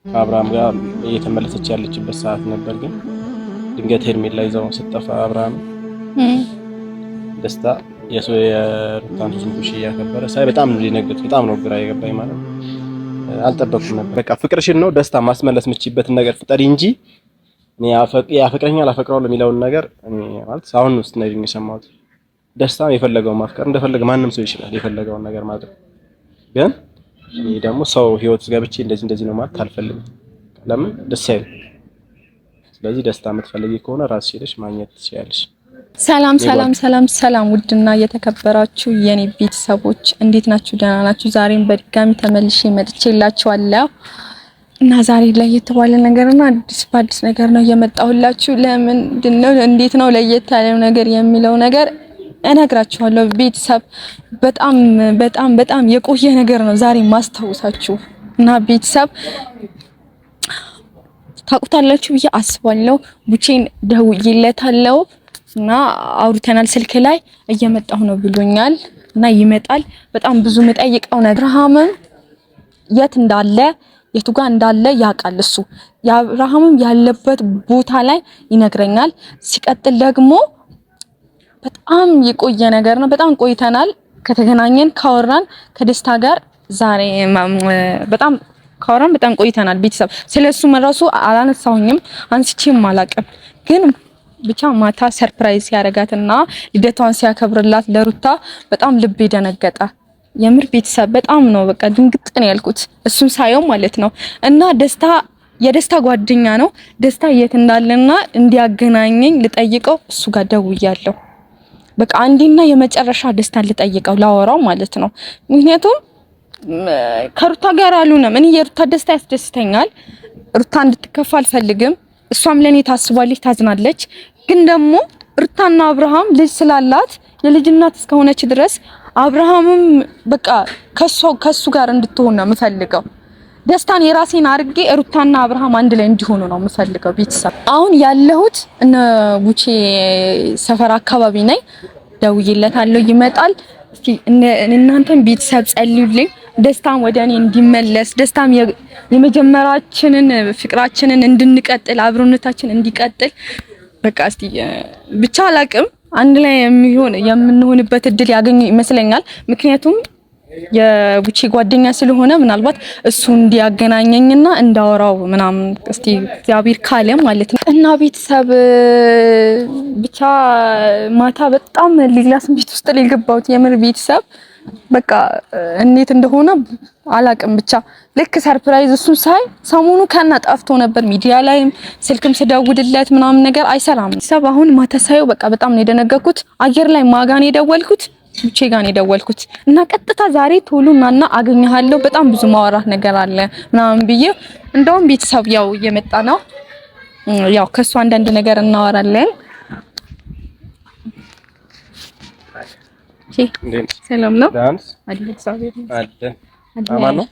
አብርሃም ጋር እየተመለሰች ያለችበት ሰዓት ነበር። ግን ድንገት ሄርሜላ ይዛው ስትጠፋ አብርሃም ደስታ የሩታን ሱንኩሽ ያከበረ ሳይ በጣም ሊነገጥ በጣም ነው ግራ የገባኝ ማለት አልጠበቅኩም ነበር። በቃ ፍቅርሽን ነው ደስታ ማስመለስ የምትችይበትን ነገር ፍጠሪ እንጂ እኔ ያፈቅረኛል አፈቅረዋለሁ የሚለውን ነገር እኔ ማለት አሁን ውስጥ ነው የሰማሁት። ደስታ የፈለገውን ማፍቀር እንደፈለገ ማንም ሰው ይችላል የፈለገውን ነገር ማድረግ። ግን እኔ ደግሞ ሰው ህይወት ገብቼ እንደዚህ ነው ማለት አልፈልግም። ለምን ደስ አይልም። ስለዚህ ደስታ የምትፈልጊ ከሆነ ራስሽ ሄደሽ ማግኘት ትችያለሽ። ሰላም ውድና የተከበራችሁ የኔ ቤተሰቦች እንዴት ናችሁ? ደህና ናችሁ? ዛሬም በድጋሚ ተመልሼ መጥቼላችኋለሁ እና ዛሬ ለየት ባለ ነገርና በአዲስ ነገር ነው የመጣሁላችሁ። ለምንድነው እንዴት ነው ለየት ያለው ነገር የሚለው ነገር እነግራችኋለሁ። ቤተሰብ በጣም የቆየ ነገር ነው ዛሬ ማስታወሳችሁ እና ቤተሰብ ታውቁታላችሁ ብዬ አስባለሁ። ቡቼን ደውዬለታለሁ እና አውርተናል ስልክ ላይ እየመጣሁ ነው ብሎኛል እና ይመጣል። በጣም ብዙ መጠይቀው ነገር አብርሃምም የት እንዳለ የቱ ጋር እንዳለ ያውቃል። እሱ የአብርሃምም ያለበት ቦታ ላይ ይነግረኛል። ሲቀጥል ደግሞ በጣም የቆየ ነገር ነው። በጣም ቆይተናል ከተገናኘን ካወራን ከደስታ ጋር ዛሬ በጣም ቆይተናል። ቤተሰብ ስለሱ መራሱ አላነሳሁኝም አንስቼም አላቅም ግን ብቻ ማታ ሰርፕራይዝ ያረጋትና ልደቷን ሲያከብርላት ለሩታ በጣም ልብ ደነገጠ። የምር ቤተሰብ በጣም ነው በቃ ድንግጥ ነው ያልኩት እሱን ሳየው ማለት ነው። እና የደስታ ጓደኛ ነው። ደስታ የት እንዳለና እንዲያገናኘኝ ልጠይቀው እሱ ጋር ደውያለሁ። በቃ አንዴና የመጨረሻ ደስታን ልጠይቀው ላወራው ማለት ነው። ምክንያቱም ከሩታ ጋር አሉንም እኔ የሩታ ደስታ ያስደስተኛል። ሩታ እንድትከፋ አልፈልግም። እሷም ለኔ ታስባለች ታዝናለች። ግን ደግሞ ሩታና አብርሃም ልጅ ስላላት የልጅ እናት እስከሆነች ድረስ አብርሃምም በቃ ከሱ ጋር እንድትሆን ነው የምፈልገው። ደስታን የራሴን አድርጌ ሩታና አብርሃም አንድ ላይ እንዲሆኑ ነው የምፈልገው። ቤተሰብ አሁን ያለሁት እነ ቡቼ ሰፈር አካባቢ ነኝ። ደውዬለታለሁ ይመጣል። እስቲ እናንተም ቤተሰብ ጸልዩልኝ ደስታም ወደ እኔ እንዲመለስ ደስታም የመጀመራችንን ፍቅራችንን እንድንቀጥል አብሮነታችን እንዲቀጥል በቃ እስቲ ብቻ አላቅም አንድ ላይ የምንሆንበት እድል ያገኙ ይመስለኛል። ምክንያቱም የቡቼ ጓደኛ ስለሆነ ምናልባት እሱ እንዲያገናኘኝና እንዳወራው ምናምን እስቲ እግዚአብሔር ካለ ማለት ነው። እና ቤተሰብ ብቻ ማታ በጣም ሌላ ስሜት ውስጥ የገባሁት የምር ቤተሰብ በቃ እንዴት እንደሆነ አላቅም። ብቻ ልክ ሰርፕራይዝ እሱን ሳይ ሰሞኑ ከና ጠፍቶ ነበር። ሚዲያ ላይም ስልክም ስደውልለት ምናምን ነገር አይሰራም። ሰብ አሁን ማታ ሳየው በቃ በጣም ነው የደነገኩት። አየር ላይ ማጋን የደወልኩት ቡቼ ጋር የደወልኩት እና ቀጥታ ዛሬ ቶሎናና አገኘሃለሁ በጣም ብዙ ማወራት ነገር አለ ምናምን ብዬ እንደውም ቤተሰብ ያው እየመጣ ነው ያው ከሱ አንዳንድ ነገር እናወራለን። ሰላም ነው አዲስ አማን ነው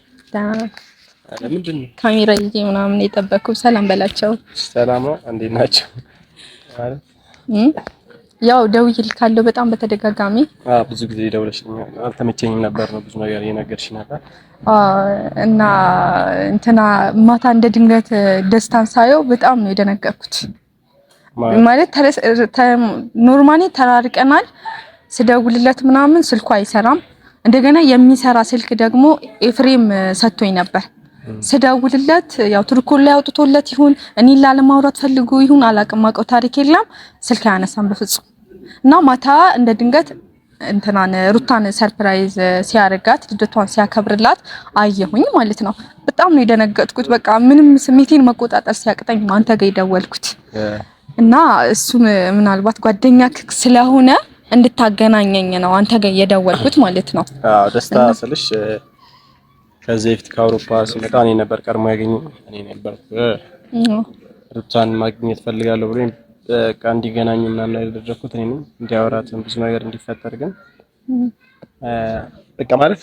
ለምንድን ነው ካሜራ ይዤ ምናምን የጠበቅኩት? ሰላም በላቸው። ሰላም ነው እንዴት ናቸው ማለት ያው ደውዬልካለሁ በጣም በተደጋጋሚ ብዙ ጊዜ ደውለሽልኛል። አልተመቸኝም ነበር ነው ብዙ ነገር እየነገርሽኝ ነበር እና እንትና ማታ እንደ ድንገት ደስታን ሳየው በጣም ነው የደነገጥኩት። ማለት ኖርማሊ ተራርቀናል። ስደውልለት ምናምን ስልኩ አይሰራም። እንደገና የሚሰራ ስልክ ደግሞ ኤፍሬም ሰጥቶኝ ነበር። ስደውልለት ያው ትርኮል ላይ አውጥቶለት ይሁን እኔ ላለማውራት ፈልጎ ይሁን አላቅም አውቀው ታሪክ የለም ስልክ አያነሳም በፍጹም። እና ማታ እንደ ድንገት እንትናን ሩታን ሰርፕራይዝ ሲያረጋት ልደቷን ሲያከብርላት አየሁኝ ማለት ነው። በጣም ነው የደነገጥኩት። በቃ ምንም ስሜቴን መቆጣጠር ሲያቅተኝ አንተ ጋር የደወልኩት እና እሱ ምናልባት ጓደኛክ ስለሆነ እንድታገናኘኝ ነው አንተ ጋር የደወልኩት ማለት ነው። ደስታ ስልሽ ከዚህ በፊት ከአውሮፓ ሲመጣ እኔ ነበር ቀድሞ ያገኘኝ። እኔ ነበር ሩታን ማግኘት ፈልጋለሁ ብሎ በቃ እንዲገናኙ ምናምን ያደረኩት እኔ ነኝ። እንዲያወራት ብዙ ነገር እንዲፈጠር ግን በቃ ማለት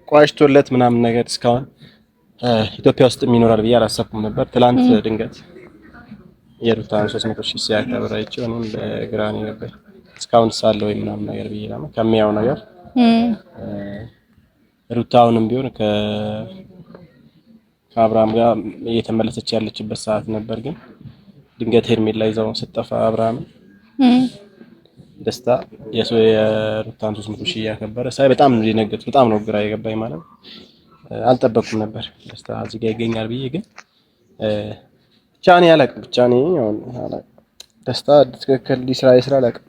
ቋሽቶለት ምናምን ነገር እስካሁን ኢትዮጵያ ውስጥ ይኖራል ብዬ አላሰብኩም ነበር። ትላንት ድንገት የሩታን 300,000 ሲያከብር አይቼው እኔም በግራኔ ነበር እስካሁን ሳለው ምናምን ነገር ብዬ ነው ከሚያው ነገር ሩታውንም ቢሆን ከአብርሃም ጋር እየተመለሰች ያለችበት ሰዓት ነበር። ግን ድንገት ሄርሜላ ይዛው ስትጠፋ አብርሃም ደስታ የሩታን 300 ሺህ ያከበረ ሳይ በጣም ነው የደነገጥኩት። በጣም ነው ግራ የገባኝ ማለት አልጠበቅኩም ነበር ደስታ እዚህ ጋር ይገኛል ብዬ። ግን ብቻ እኔ አላውቅም ደስታ ትክክል ይስራ አላውቅም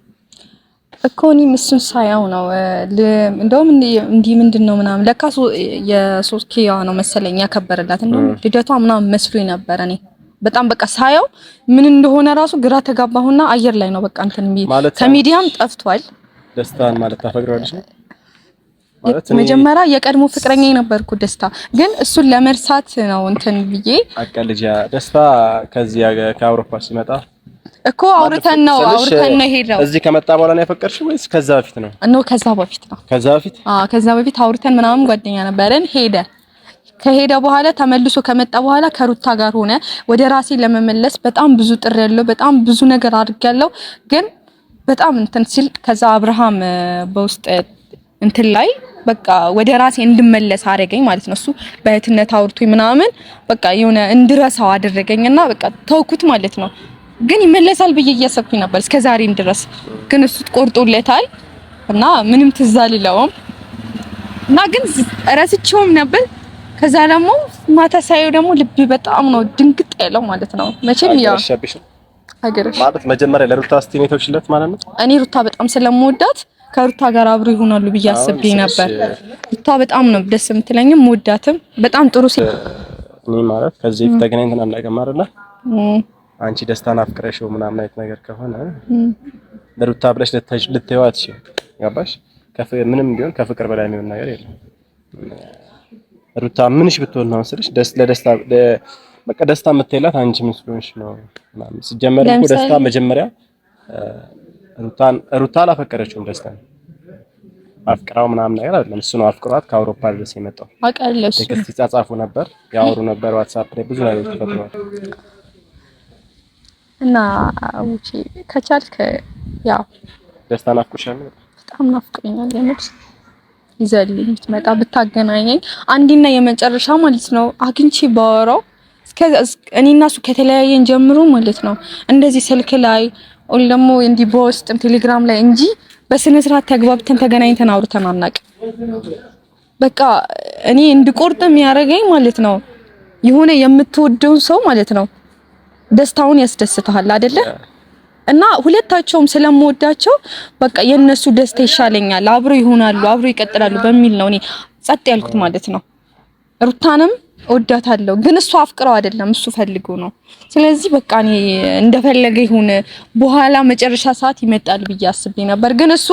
እኮ እኔም እሱን ሳያው ነው እንደውም እንዲህ ምንድነው ምናምን ለካ የ3K ነው መሰለኝ ያከበረላት እንደውም ልደቷ ምናምን መስሎኝ ነበር። እኔ በጣም በቃ ሳያው ምን እንደሆነ ራሱ ግራ ተጋባሁና አየር ላይ ነው በቃ እንትን ከሚዲያም ጠፍቷል። ደስታን ማለት ታፈቅረዋለሽ ነው ማለት መጀመሪያ የቀድሞ ፍቅረኛ የነበርኩ ደስታ ግን እሱን ለመርሳት ነው እንትን ብዬ አቀልጃ ደስታ ከዚህ ከአውሮፓ ሲመጣ እኮ አውርተን ነው ሄደው እዚህ ከመጣ በኋላ ነው ያፈቀርሽ ወይስ ከዛ በፊት ነው? ከዛ በፊት ነው። ከዛ በፊት አውርተን ምናምን ጓደኛ ነበረን። ከሄደ በኋላ ተመልሶ ከመጣ በኋላ ከሩታ ጋር ሆነ። ወደ ራሴ ለመመለስ በጣም ብዙ ጥሪ ያለው በጣም ብዙ ነገር አድርጋለሁ። ግን በጣም እንትን ሲል ከዛ አብርሃም በውስጥ እንትን ላይ በቃ ወደ ራሴ እንድመለስ አደረገኝ ማለት ነው። እሱ በእህትነት አውርቶኝ ምናምን በቃ የሆነ እንድረሳው አደረገኝና በቃ ተውኩት ማለት ነው። ግን ይመለሳል ብዬ እያሰብኩኝ ነበር እስከ ዛሬም ድረስ። ግን እሱ ቆርጦለታል እና ምንም ትዝ አልለውም እና ግን ረስቼውም ነበር። ከዛ ደግሞ ማታ ሳየው ደግሞ ልቤ በጣም ነው ድንግጥ ያለው ማለት ነው። መቼም ያው አገረሽ ማለት መጀመሪያ ለሩታ ስቲኔቶችለት ማለት ነው። እኔ ሩታ በጣም ስለምወዳት ከሩታ ጋር አብሮ ይሆናሉ ብዬ አስቤ ነበር። ሩታ በጣም ነው ደስ የምትለኝም ወዳትም በጣም ጥሩ እኔ ማለት ከዚህ በፊት ተገናኝተን አናውቅም አይደል? አንቺ ደስታን አፍቅረሽው ምናምን አይነት ነገር ከሆነ ለሩታ ብለሽ ልትይዋት ገባሽ? ምንም ቢሆን ከፍቅር በላይ የሚሆን ነገር የለም። ሩታ ምንሽ ብትሆን ነው ስለሽ ለደስታ በቃ ደስታ የምትይላት አንቺ ምን ስለሆንሽ ነው ምናምን። ሲጀመር እኮ ደስታ መጀመሪያ ሩታ አላፈቀረችውም ደስታ አፍቅራው ምናምን ነገር አይደለም። እሱ ነው አፍቅሯት ከአውሮፓ ድረስ የመጣው። አውቃለሁ። ቴክስት ይጻጻፉ ነበር፣ ያወሩ ነበር፣ ዋትስአፕ ላይ ብዙ ነገሮች ተፈጥረዋል። እና ውጪ ከቻልክ ያው ደስታ ናፍቆሻል? በጣም ናፍቆኛል። የምር ይዘልኝ ትመጣ ብታገናኘኝ አንዲና የመጨረሻ ማለት ነው አግኝቼ ባወራው እኔና እሱ ከተለያየን ጀምሮ ማለት ነው እንደዚህ ስልክ ላይ ወይ ደግሞ እንዲህ በውስጥም ቴሌግራም ላይ እንጂ በስነ ስርዓት ተግባብተን ተገናኝተን አውርተን አናውቅም። በቃ እኔ እንድቆርጥም ያደረገኝ ማለት ነው የሆነ የምትወደውን ሰው ማለት ነው ደስታውን ያስደስተሃል አይደለ? እና ሁለታቸውም ስለምወዳቸው በቃ የነሱ ደስታ ይሻለኛል፣ አብሮ ይሆናሉ፣ አብሮ ይቀጥላሉ በሚል ነው እኔ ጸጥ ያልኩት ማለት ነው። ሩታንም እወዳታለሁ ግን እሱ አፍቅረው አይደለም እሱ ፈልጎ ነው። ስለዚህ በቃ እኔ እንደፈለገ ይሁን በኋላ መጨረሻ ሰዓት ይመጣል ብዬ አስቤ ነበር። ግን እሱ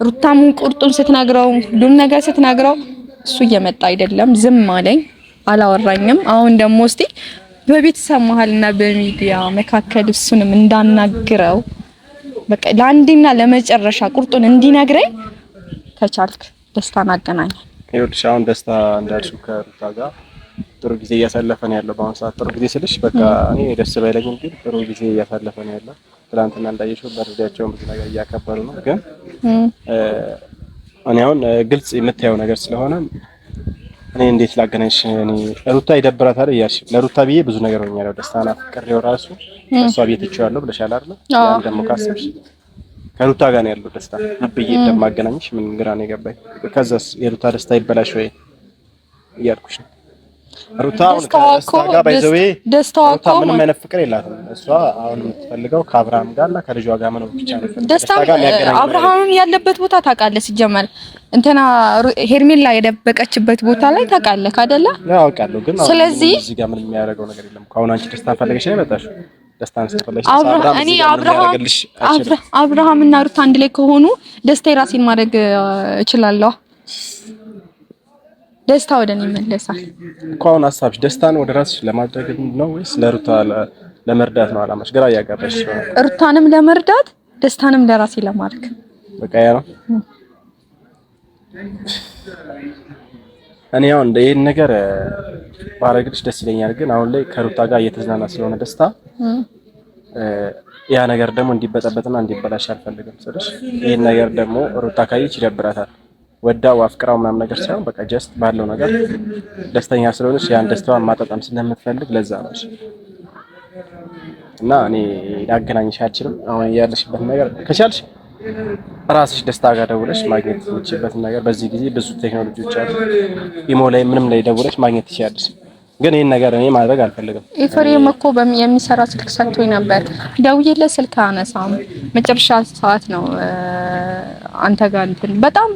ሩታም ቁርጡን ስትነግረው ሁሉም ነገር ስትነግረው እሱ እየመጣ አይደለም፣ ዝም አለኝ፣ አላወራኝም። አሁን ደግሞ እስቲ በቤተሰብ መሀልና በሚዲያ መካከል እሱንም እንዳናግረው በቃ ለአንዴና ለመጨረሻ ቁርጡን እንዲነግረኝ ከቻልክ ደስታን አገናኝ። ይኸውልሽ አሁን ደስታ እንዳልሽው ከሩታ ጋር ጥሩ ጊዜ እያሳለፈን ያለው በአሁኑ ሰዓት ጥሩ ጊዜ ስልሽ በቃ እኔ ደስ ባይለኝም ግን ጥሩ ጊዜ እያሳለፈን ያለው ትናንትና እንዳየሽው በርዳቸውን ብዙ ነገር እያከበሩ ነው። ግን እኔ አሁን ግልጽ የምታየው ነገር ስለሆነ እኔ እንዴት ላገናኝሽ? እኔ ሩታ ይደብራታል እያልሽ ለሩታ ብዬ ብዙ ነገር ሆኛለሁ። ደስታና ፍቅሬው ራሱ እሷ ቤት ይቻላል ብለሻል አይደል? ያን ደግሞ ካሰብሽ ከሩታ ጋር ነው ያለው ደስታ ብዬ እንደማገናኝሽ ምን ግራ ነው የገባኝ። ከዛስ የሩታ ደስታ ይበላሽ ወይ እያልኩሽ ነው። ሩታ አሁን ከደስታ ጋር ባይዘዌ ሩታ ምንም አይነት ፍቅር የላትም። እሷ አሁን የምትፈልገው ከአብርሃም ጋርና ከልጇ ጋር መኖር ብቻ ነው። ደስታ አብርሃም ያለበት ቦታ ታውቃለህ? ሲጀመር እንትና ሄርሜላ የደበቀችበት ቦታ ላይ ታውቃለህ አይደለ? ያው አውቃለሁ። ግን ስለዚህ እዚህ ጋር ምንም የሚያደርገው ነገር የለም። አሁን አንቺ ደስታ ፈልገሽ ነው የመጣሽው። ደስታን ስትፈልጊ አብርሃም እና ሩታ አንድ ላይ ከሆኑ ደስታ የራሴን ማድረግ እችላለሁ። ደስታ ወደ እኔ ይመለሳል እኮ። አሁን ሀሳብሽ ደስታን ወደ ራስሽ ለማድረግ ነው ወይስ ለሩታ ለመርዳት ነው አላማሽ? ግራ እያጋባሽ ነው። ሩታንም ለመርዳት ደስታንም ለራሴ ለማድረግ በቃ ያ ነው። እኔ አሁን ይሄን ነገር ባረግልሽ ደስ ይለኛል። ግን አሁን ላይ ከሩታ ጋር እየተዝናና ስለሆነ ደስታ ያ ነገር ደግሞ እንዲበጠበጥና እንዲበላሽ አልፈልግም። ስለዚህ ይሄን ነገር ደግሞ ሩታ ካየች ይደብራታል። ወዳው አፍቅራው ምናምን ነገር ሳይሆን በቃ ጀስት ባለው ነገር ደስተኛ ስለሆነች ያን ደስታዋን ማጣጣም ስለምትፈልግ ለዛ ነው። እና እኔ ላገናኝሽ አልችልም። አሁን ያለሽበት ነገር ከቻልሽ ራስሽ ደስታ ጋር ደውለሽ ማግኘት የምትችይበትን ነገር በዚህ ጊዜ ብዙ ቴክኖሎጂዎች አሉ። ኢሞ ላይ ምንም ላይ ደውለሽ ማግኘት ትችያለሽ። ግን ይሄን ነገር እኔ ማድረግ አልፈልግም። ኤፍሬም እኮ የሚሰራ ስልክ ሰጥቶኝ ነበር። ደውዬለት ስልክ አነሳም። መጨረሻ ሰዓት ነው አንተ ጋር እንትን በጣም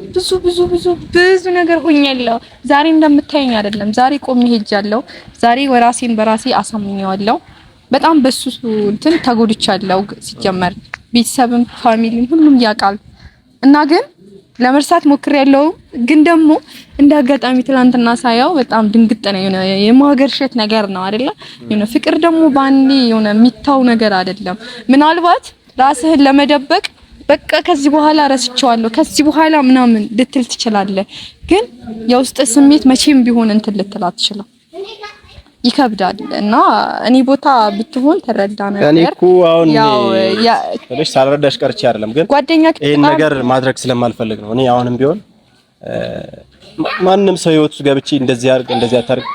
ብዙ ነገር ሆኛለሁ። ዛሬ እንደምታየኝ አይደለም። ዛሬ ቆሜ ሄጃለሁ። ዛሬ ራሴን በራሴ አሳምኜዋለሁ። በጣም በሱ እንትን ተጎድቻለሁ። ሲጀመር ቤተሰብም ፋሚሊም ሁሉም ያውቃል እና ግን ለመርሳት ሞክሬያለሁ። ግን ደግሞ እንደ አጋጣሚ ትናንትና ሳያው በጣም ድንግጥ ነው። የማገርሸት ነገር ነው አይደለ? ፍቅር ደግሞ ባንዴ የሚታው ነገር አይደለም። ምናልባት ራስህን ለመደበቅ በቃ ከዚህ በኋላ ረስቼዋለሁ ከዚህ በኋላ ምናምን ልትል ትችላለህ። ግን የውስጥ ስሜት መቼም ቢሆን እንትን ልትል አትችልም። ይከብዳል እና እኔ ቦታ ብትሆን ተረዳ ነበር። እኔ እኮ አሁን ስለሽ ሳልረዳሽ ቀርቼ አይደለም፣ ግን ጓደኛክ ይሄን ነገር ማድረግ ስለማልፈልግ ነው። እኔ አሁንም ቢሆን ማንም ሰው ህይወት ውስጥ ገብቼ እንደዚህ አድርግ እንደዚህ አታርግ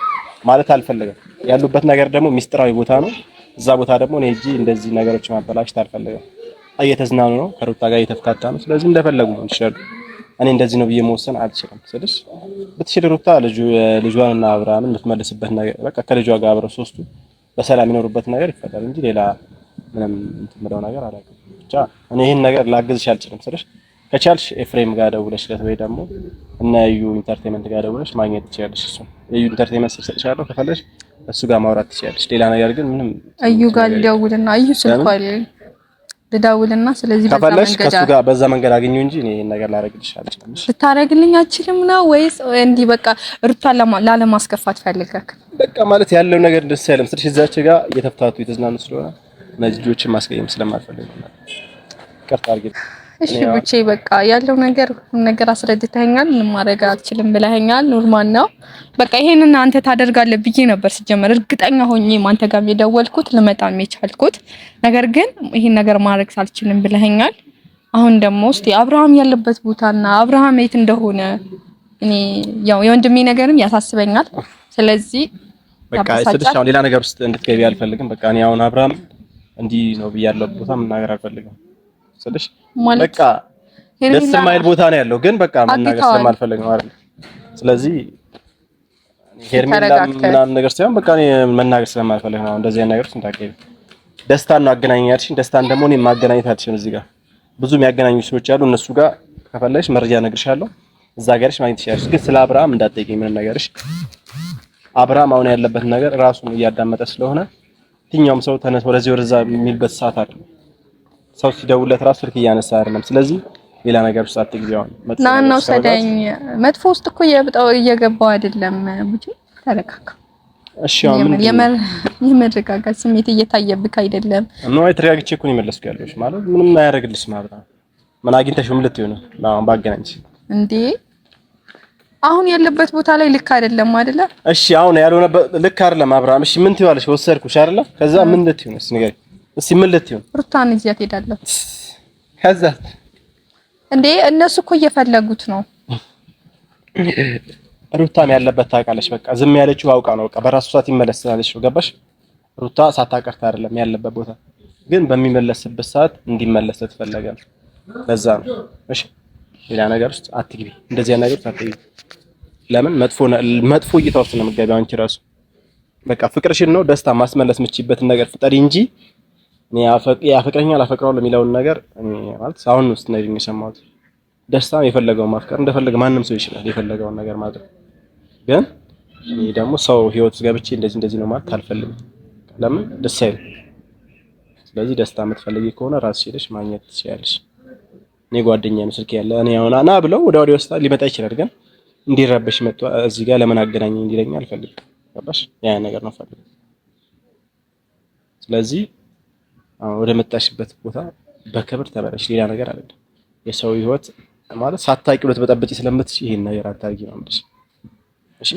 ማለት አልፈልግም። ያሉበት ነገር ደግሞ ሚስጥራዊ ቦታ ነው። እዛ ቦታ ደግሞ እኔ እጂ እንደዚህ ነገሮች ማበላሽት አልፈልግም። እየተዝናኑ ነው፣ ከሩታ ጋር እየተፈታታ ነው። ስለዚህ እንደፈለጉ ነው ይችላሉ። እኔ እንደዚህ ነው ብዬ መወሰን አልችልም። ስለዚህ ብትችል ሩታ ልጇንና አብርሃምን የምትመልስበት ነገር በቃ ከልጇ ጋር አብረው ሶስቱ በሰላም ይኖሩበት ነገር ይፈጠር እንጂ ሌላ ምንም እንትምለው ነገር አላውቅም። ብቻ እኔ ይሄን ነገር ላግዝሽ አልችልም። ስለዚህ ከቻልሽ ኤፍሬም ጋር ደውለሽ ወይ ደግሞ እና ዩ ኢንተርቴይንመንት ጋር ደውለሽ ማግኘት ትችያለሽ። እሱ ዩ ኢንተርቴይንመንት ሰጥቻለሁ፣ ከፈለሽ እሱ ጋር ማውራት ትችያለሽ። ሌላ ነገር ግን ምንም እዩ ጋር ደውልና እዩ ስልኳ ልደውልና ስለዚህ ከፈለሽ ከሱ ጋር በዛ መንገድ አገኘው እንጂ እኔ ይሄን ነገር ላደርግልሽ አልችልም። ልታረግልኝ አልችልም ነው ወይስ እንዲህ በቃ ሩታን ላለማስከፋት ፈልገክ? በቃ ማለት ያለው ነገር ደስ አይልም። ስለዚህ እዛች ጋር እየተፍታቱ የተዝናኑ ስለሆነ እነዚህ ልጆችን ማስቀየም ስለማልፈልግ ነው። ይቅርታ አድርጊ። እሺ ብቻ በቃ ያለው ነገር አስረድተኸኛል። ምንም ማድረግ አልችልም ብለኸኛል። ኖርማል ነው። በቃ ይሄንን አንተ ታደርጋለህ ብዬ ነበር ሲጀመር እርግጠኛ ሆኜ አንተ ጋር የደወልኩት ልመጣም የቻልኩት። ነገር ግን ይሄን ነገር ማድረግ ሳልችልም ብለኸኛል። አሁን ደግሞ እስቲ አብርሃም ያለበት ቦታና አብርሃም የት እንደሆነ እኔ ያው የወንድሜ ነገርም ያሳስበኛል። ስለዚህ በቃ ስለዚህ አሁን ሌላ ነገር ውስጥ እንድትገቢ አልፈልግም። በቃ እኔ አሁን አብርሃም እንዲህ ነው ብያለሁ ቦታ መናገር አልፈልግም። ስለዚህ በቃ ደስ የማይል ቦታ ነው ያለው፣ ግን በቃ መናገር ስለማልፈልግ ነው አይደል? ስለዚህ ሄርሜላ ምናምን ነገር ሳይሆን በቃ እኔ መናገር ስለማልፈልግ ነው። እንደዚህ አይነት ነገር ስንታቀይ ደስታን ነው አገናኛልሽ። ደስታን ደግሞ እኔ ማገናኘት አልችልም። እዚህ ጋር ብዙ የሚያገናኙ ሰዎች አሉ። እነሱ ጋር ከፈለሽ መረጃ እነግርሻለሁ፣ እዛ ጋርሽ ማግኘት ትችያለሽ። ግን ስለ አብርሃም እንዳትጠይቂኝ ምንም ነገርሽ። አብርሃም አሁን ያለበት ነገር ራሱን እያዳመጠ ስለሆነ የትኛውም ሰው ተነስ ወደዚህ ወደዛ የሚልበት ሰዓት አይደለም። ሰው ሲደውልለት ራሱ ስልክ እያነሳ አይደለም። ስለዚህ ሌላ ነገር ውስጥ አትግቢ። አሁን ናናው ሰዳኝ መጥፎ ውስጥ እኮ እየገባው አይደለም። ቡጂ ተረጋጋ። እሺ አሁን የመረጋጋት ስሜት እየታየብክ አይደለም ነው? ተረጋግቼ እኮ ነው የመለስኩ ያለሽ ማለት ምንም አያደርግልሽ ማለት ነው። ምን አግኝተሽው ምን ልትይው ነው? አሁን ባገናኝሽ እንዴ አሁን ያለበት ቦታ ላይ ልክ አይደለም አይደለ? እሺ አሁን ያልሆነበት ልክ አይደለም አብርሃም። እሺ ምን ትይዋለሽ? ወሰድኩሽ አይደለ? ከዛ ምን ልትይው ነው? ንገሪኝ እስኪ ምን ልትይው? ሩታን ይዘት ሄዳለሁ። ከዛ እንዴ እነሱ እኮ እየፈለጉት ነው። ሩታም ያለበት ታውቃለች። በቃ ዝም ያለችው አውቃ ነው። በቃ በራሱ ሰዓት ይመለሳልሽ። ገባሽ? ሩታ ሳታቀርታ አይደለም ያለበት ቦታ፣ ግን በሚመለስበት ሰዓት እንዲመለስ ትፈልጋለች። ለዛ ነው። እሺ ሌላ ነገር ውስጥ አትግቢ። እንደዚህ አይነት ነገር ውስጥ አትግቢ። ለምን መጥፎ እይታ ውስጥ ነው የምትገቢው አንቺ ራሱ። በቃ ፍቅርሽን ነው ደስታ ማስመለስ የምትችይበትን ነገር ፍጠሪ እንጂ እኔ ያፈቅረኛል አፈቅረዋለሁ የሚለውን ነገር ማለት አሁን ውስጥ ነው የሰማሁት። ደስታ የፈለገውን ማፍቀር እንደፈለገ ማንም ሰው ይችላል የፈለገውን ነገር ማድረግ። ግን እኔ ደግሞ ሰው ህይወት ውስጥ ገብቼ እንደዚህ ነው ማለት አልፈልግም። ለምን ደስ አይልም። ስለዚህ ደስታ የምትፈልጊ ከሆነ ራስሽ ሄደሽ ማግኘት ትችያለሽ። እኔ ጓደኛዬ ነው ስልክ ያለ እኔ አሁን ና ብለው ወዲያ ወስታ ሊመጣ ይችላል። ግን እንዲረበሽ መጥቶ እዚህ ጋር ለምን አገናኘኝ እንዲለኝ አልፈልግም። ገባሽ? ያ ነገር ነው ፈልግ። ስለዚህ ወደ መጣሽበት ቦታ በክብር ተመለሽ። ሌላ ነገር አይደለም። የሰው ህይወት ማለት ሳታውቂው ልትበጠብጪ ስለምትችይ ይሄን ነገር አታርጊ ነው የምልሽ። እሺ